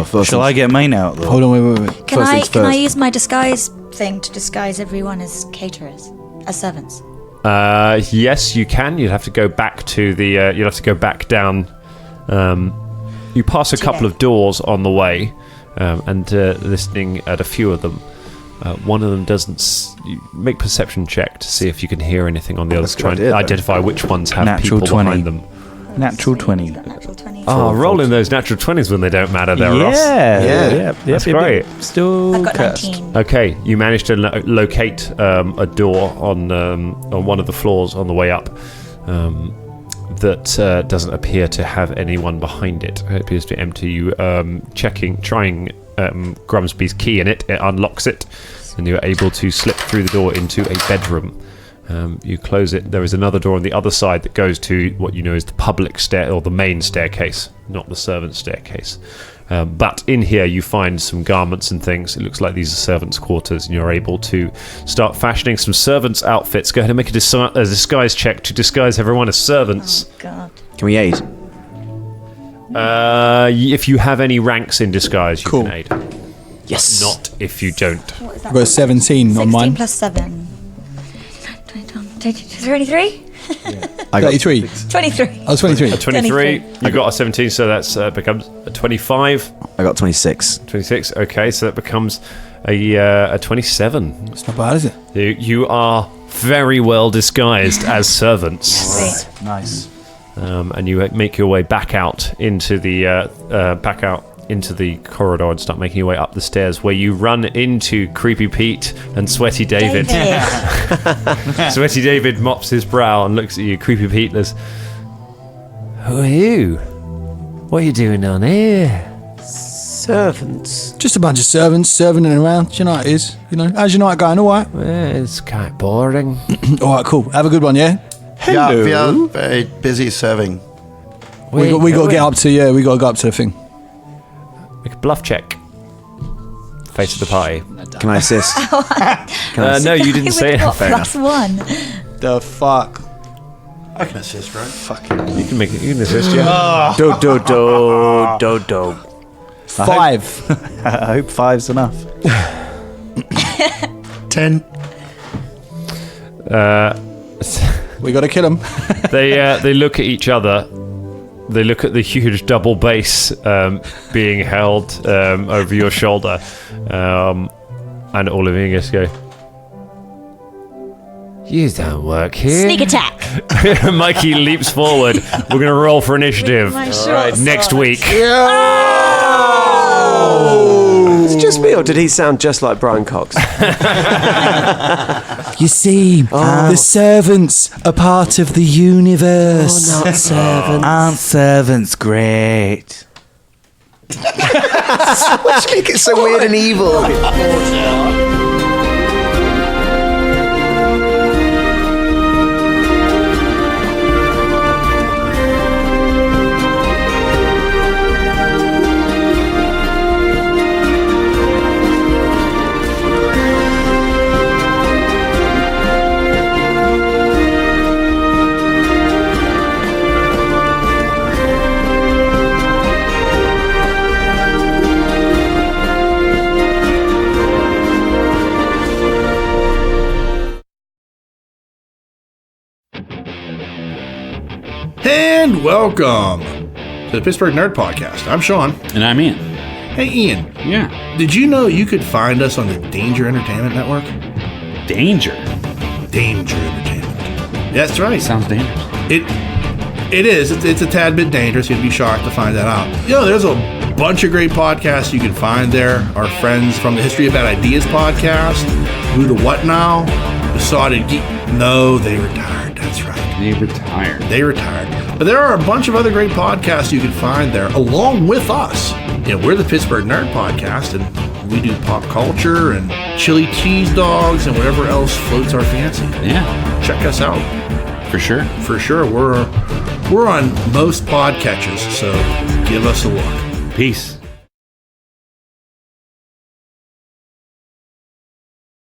First. Shall I get mine out, though? Hold on, wait. Can I use my disguise thing to disguise everyone as caterers, as servants? Yes, you can. You'd have to go back to the. You'd have to go back down. You pass a couple of doors on the way, and listening at a few of them. One of them doesn't. You make perception check to see if you can hear anything on the others. Try and identify which ones have Natural people 20. behind them. Natural 20. Natural 20. Oh, rolling those natural 20s when they don't matter, there, Ross. Yeah. That's great. Still I've got cursed. 19. Okay, you managed to locate a door on one of the floors on the way up that doesn't appear to have anyone behind it. It appears to be empty. You trying Grumsby's key in it. It unlocks it, and you're able to slip through the door into a bedroom. You close it. There is another door on the other side that goes to what you know is the public stair or the main staircase, not the servants' staircase. But in here you find some garments and things. It looks like these are servants' quarters, and you're able to start fashioning some servants' outfits. Go ahead and make a disguise check to disguise everyone as servants. Oh, God. Can we aid? If you have any ranks in disguise, you can aid. Yes. Not if you don't. What is that? I've got 17 on 16 mine. plus 7. 23? I got 33. 23. I was 23. 23. You got a 17, so that becomes a 25. I got 26. 26. Okay, so that becomes a 27. It's not bad, is it? You are very well disguised as servants. Great. Nice. And you make your way back out into the corridor and start making your way up the stairs, where you run into Creepy Pete and Sweaty David. Sweaty David mops his brow and looks at you. Creepy Pete says, "Who are you? What are you doing down here?" Servants. Just a bunch of servants serving around. Do you know how it is? You know, how's your night going? All right. It's kind of boring. All right, cool. Have a good one, yeah. Yeah, we are very busy serving. We got to get up to we got to go up to the thing. Make a bluff check. Face of the party. Can I assist? No, you didn't say it. Plus 1. The fuck. I can assist, right? Fucking. You can make it. You can assist, yeah. Do. 5. I hope 5's enough. 10. We got to kill him. They look at each other. They look at the huge double bass being held over your shoulder, and all of you just go, "You don't work here." Sneak attack. Mikey leaps forward. We're going to roll for initiative next week. Is it just me, or did he sound just like Brian Cox? You see, the servants are part of the universe. Oh, not servants. Aren't servants great? Why'd you make it so weird and evil? And welcome to the Pittsburgh Nerd Podcast. I'm Sean. And I'm Ian. Hey, Ian. Yeah. Did you know you could find us on the Danger Entertainment Network? Danger? Danger Entertainment. Yeah, that's right. Sounds dangerous. It is. It's a tad bit dangerous. You'd be shocked to find that out. You know, there's a bunch of great podcasts you can find there. Our friends from the History of Bad Ideas podcast, Who to What Now, The Sodded Geek. No, they retired. That's right. They retired. But there are a bunch of other great podcasts you can find there along with us. We're the Pittsburgh Nerd Podcast, and we do pop culture and chili cheese dogs and whatever else floats our fancy. Yeah. Check us out. For sure. We're on most podcatchers, so give us a look. Peace.